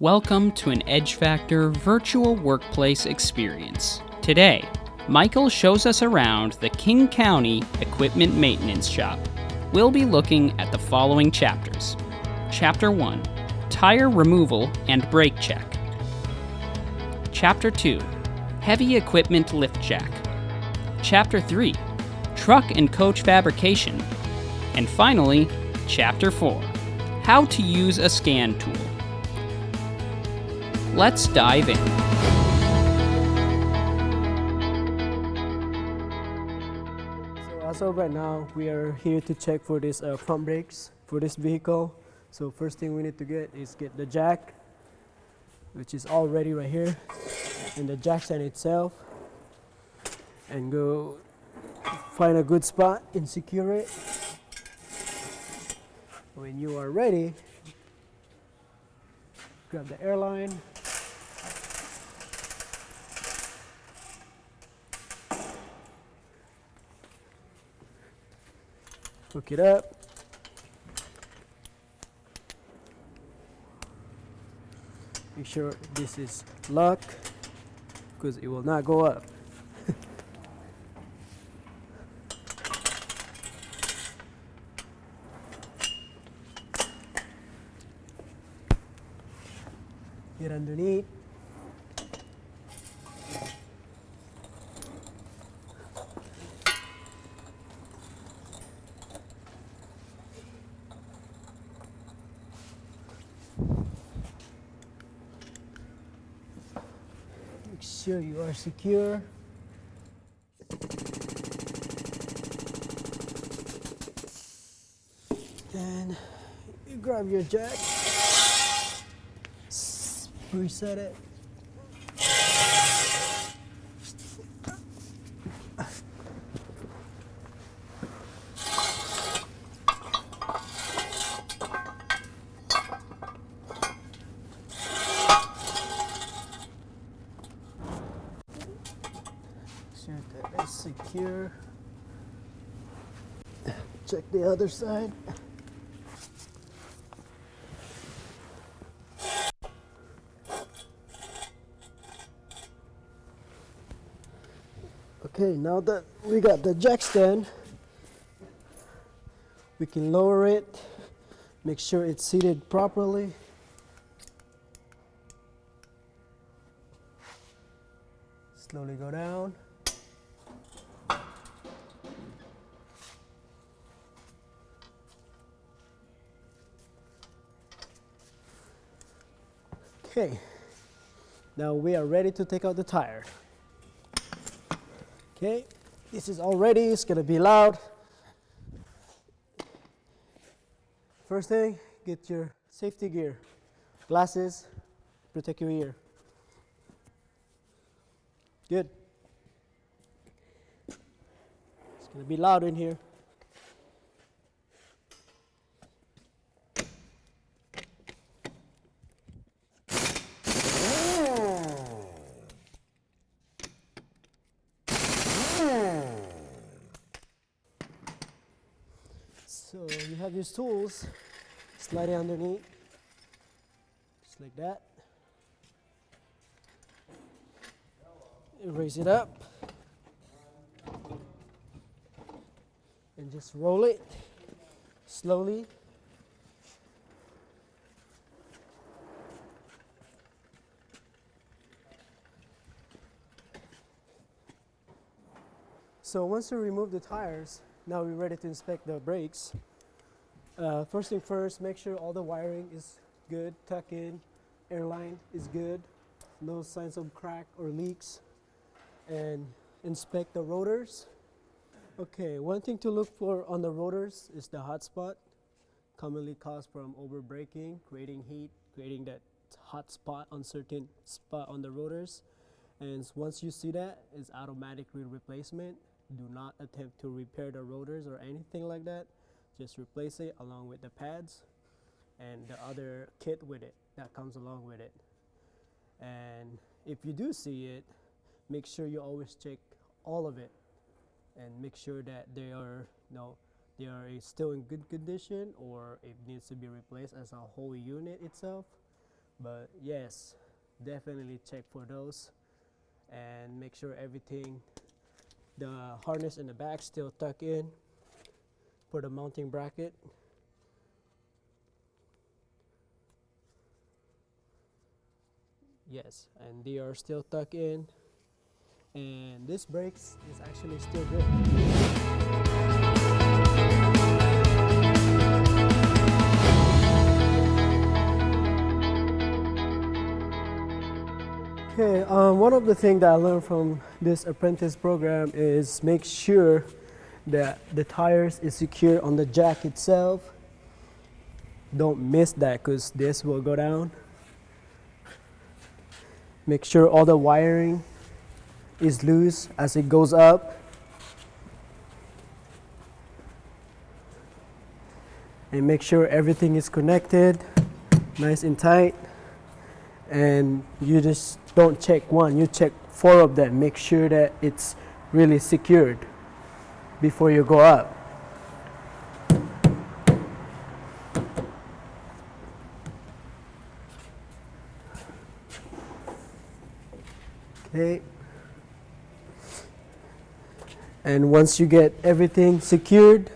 Welcome to an Edge Factor virtual workplace experience. Today, Michael shows us around the King County Equipment Maintenance Shop. We'll be looking at the following chapters. Chapter 1, Tire Removal and Brake Check. Chapter 2, Heavy Equipment Lift Jack. Chapter 3, Truck and Coach Fabrication. And finally, Chapter 4, How to Use a Scan Tool. Let's dive in. So as of right now, we are here to check for this front brakes for this vehicle. So first thing we need to get the jack, which is all ready right here, and the jack stand itself, and go find a good spot and secure it. When you are ready, grab the airline, hook it up, make sure this is locked because it will not go up. Get underneath. Make sure you are secure. Then you grab your jack. Reset it. Sure that is secure. Check the other side. Okay, now that we got the jack stand, we can lower it, make sure it's seated properly. Slowly go down. Okay, now we are ready to take out the tire. Okay, this is all ready, it's gonna be loud. First thing, get your safety gear, glasses, protect your ear. Good. It's gonna be loud in here. So you have these tools, slide it underneath, just like that. Raise it up, and just roll it slowly. So once you remove the tires, now we're ready to inspect the brakes. First thing first, make sure all the wiring is good, tuck in, airline is good, no signs of crack or leaks, and inspect the rotors. Okay, one thing to look for on the rotors is the hot spot, commonly caused from over braking, creating heat, creating that hot spot on certain spot on the rotors. And once you see that, it's automatically replacement. Do not attempt to repair the rotors or anything like that. Just replace it along with the pads and the other kit with it that comes along with it. And if you do see it, make sure you always check all of it and make sure that they are still in good condition, or it needs to be replaced as a whole unit itself But yes, definitely check for those and make sure everything, the harness in the back still tuck in for the mounting bracket. Yes, and they are still tucked in, and this brakes is actually still good. Okay, one of the things that I learned from this apprentice program is make sure that the tires is secure on the jack itself. Don't miss that because this will go down. Make sure all the wiring is loose as it goes up. And make sure everything is connected, nice and tight. And you just don't check one, you check 4 of them. Make sure that it's really secured before you go up. Okay. And once you get everything secured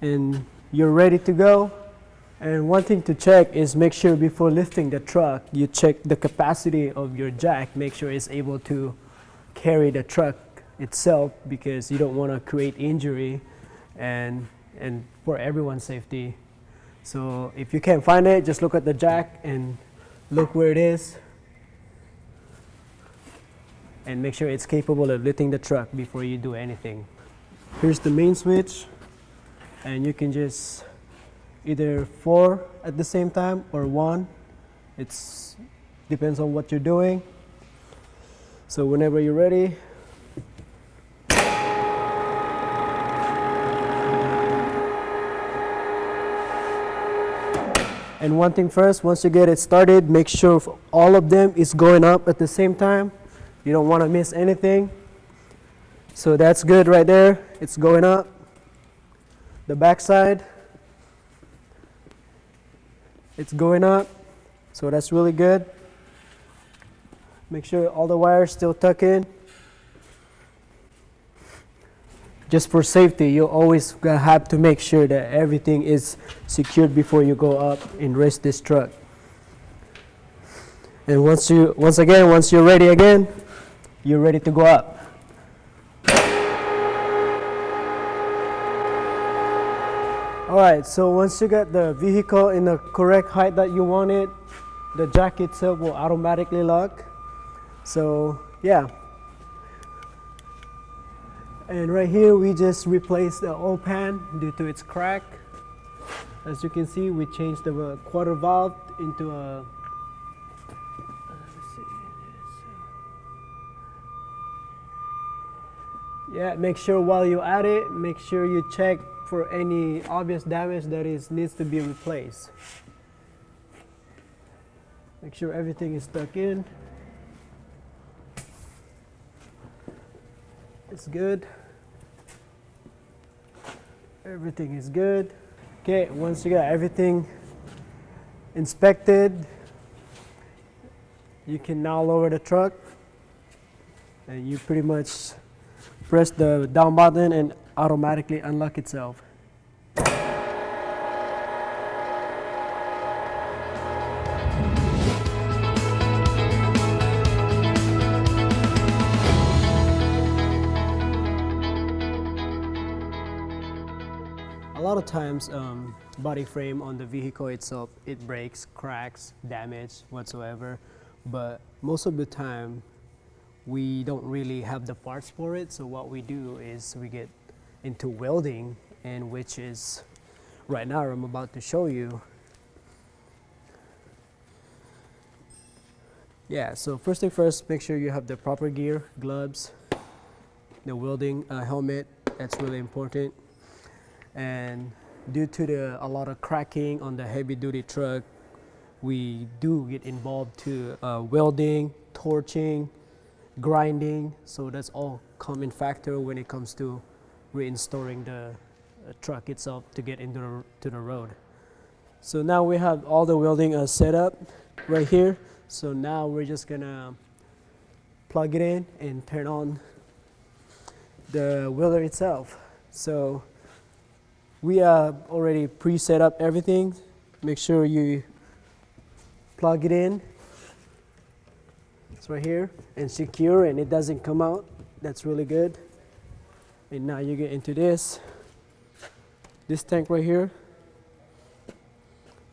and you're ready to go, and one thing to check is make sure before lifting the truck, you check the capacity of your jack, make sure it's able to carry the truck itself, because you don't want to create injury and for everyone's safety. So if you can't find it, just look at the jack and look where it is and make sure it's capable of lifting the truck before you do anything. Here's the main switch, and you can just either 4 at the same time or 1. It's depends on what you're doing. So whenever you're ready, and one thing first, once you get it started, make sure all of them is going up at the same time. You don't want to miss anything. So that's good right there. It's going up. The back side, it's going up. So that's really good. Make sure all the wires still tuck in. Just for safety, you always have to make sure that everything is secured before you go up and race this truck. And once you're ready again, you're ready to go up. All right, so once you got the vehicle in the correct height that you want it, the jack itself will automatically lock. So yeah. And right here we just replaced the oil pan due to its crack. As you can see, we changed the quarter valve into a, yeah, make sure while you're at it, make sure you check for any obvious damage that needs to be replaced. Make sure everything is stuck in. It's good. Everything is good. Okay, once you got everything inspected, you can now lower the truck, and you pretty much press the down button and automatically unlock itself. A lot of times, body frame on the vehicle itself, it breaks, cracks, damage, whatsoever. But most of the time, we don't really have the parts for it. So what we do is we get into welding, and which is right now I'm about to show you. Yeah, so first thing first, make sure you have the proper gear, gloves, the welding helmet. That's really important. And due to a lot of cracking on the heavy duty truck, we do get involved to welding, torching, grinding. So that's all common factor when it comes to reinstalling the truck itself to get into the road. So now we have all the welding set up right here. So now we're just gonna plug it in and turn on the welder itself. So we have already pre-set up everything. Make sure you plug it in. It's right here and secure, and it doesn't come out. That's really good. And now you get into this tank right here.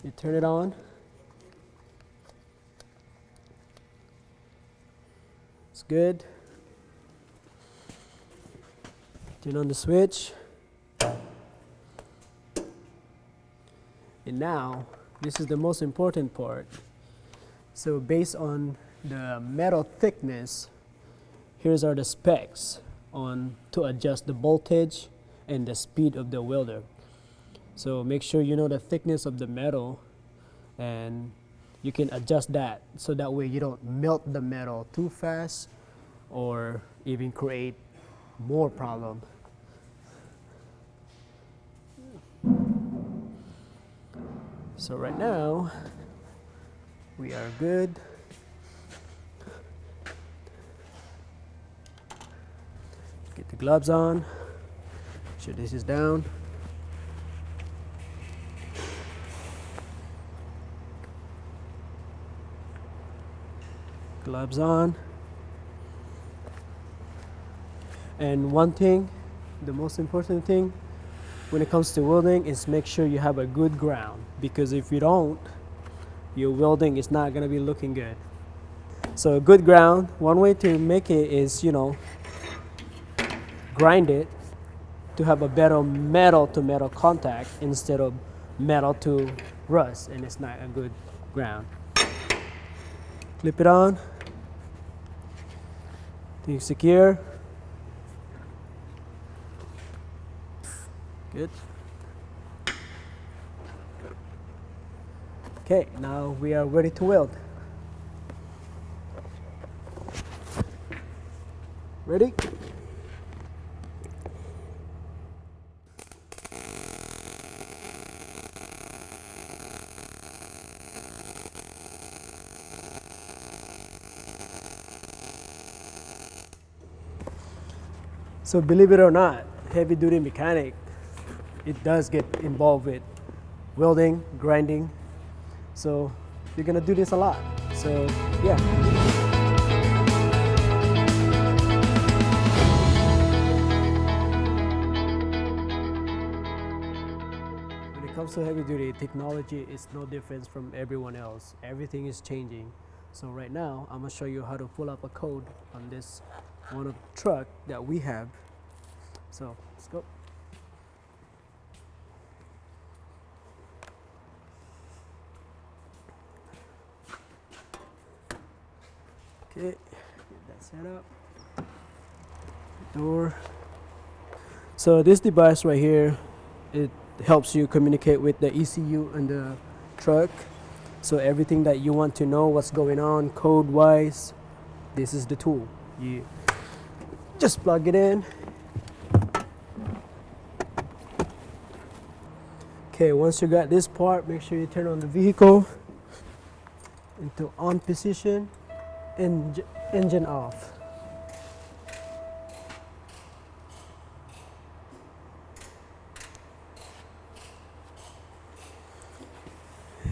You turn it on. It's good. Turn on the switch. And now, this is the most important part. So based on the metal thickness, here's are the specs on to adjust the voltage and the speed of the welder. So make sure you know the thickness of the metal, and you can adjust that so that way you don't melt the metal too fast or even create more problem. So right now we are good. Get the gloves on. Make sure this is down. Gloves on. And one thing, the most important thing when it comes to welding is make sure you have a good ground, because if you don't, your welding is not going to be looking good. So a good ground, one way to make it is, grind it to have a better metal to metal contact instead of metal to rust, and it's not a good ground. Clip it on. Thing secure. Good. Okay, now we are ready to weld. Ready? So believe it or not, heavy duty mechanic, it does get involved with welding, grinding. So you're gonna do this a lot. So yeah. When it comes to heavy duty, technology is no different from everyone else. Everything is changing. So right now, I'm gonna show you how to pull up a code on this one of the truck that we have. So let's go. Okay, get that set up. Door. So this device right here, it helps you communicate with the ECU and the truck. So everything that you want to know what's going on code wise, this is the tool. You just plug it in. Okay, once you got this part, make sure you turn on the vehicle into on position and engine off.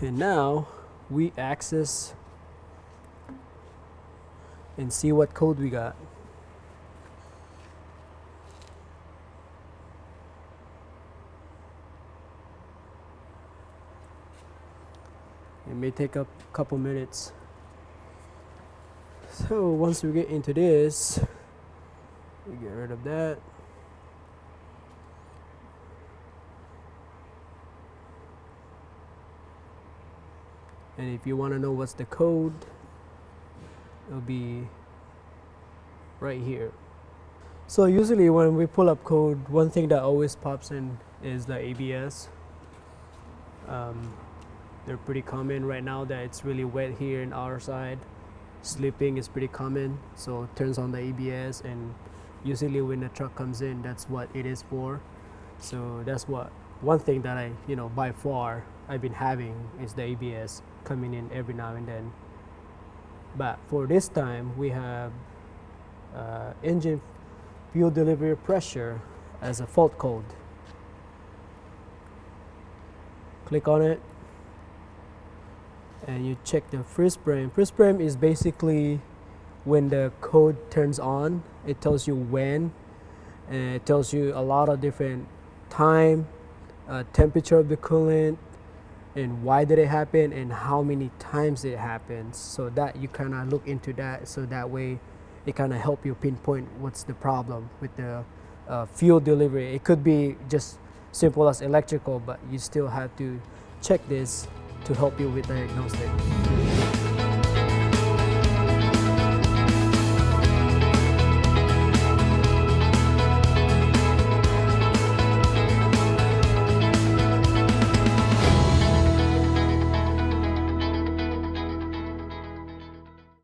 And now we access and see what code we got. It may take a couple minutes. So once we get into this, we get rid of that. And if you want to know what's the code, it'll be right here. So usually when we pull up code, one thing that always pops in is the ABS. They're pretty common right now that it's really wet here in our side. Slipping is pretty common, so it turns on the ABS, and usually when the truck comes in, that's what it is for. So that's what one thing that I, by far I've been having is the ABS coming in every now and then. But for this time, we have engine fuel delivery pressure as a fault code. Click on it, and you check the freeze frame. Freeze frame is basically when the code turns on. It tells you when, and it tells you a lot of different time, temperature of the coolant, and why did it happen, and how many times it happens, so that you kind of look into that, so that way it kind of help you pinpoint what's the problem with the fuel delivery. It could be just simple as electrical, but you still have to check this to help you with diagnostic.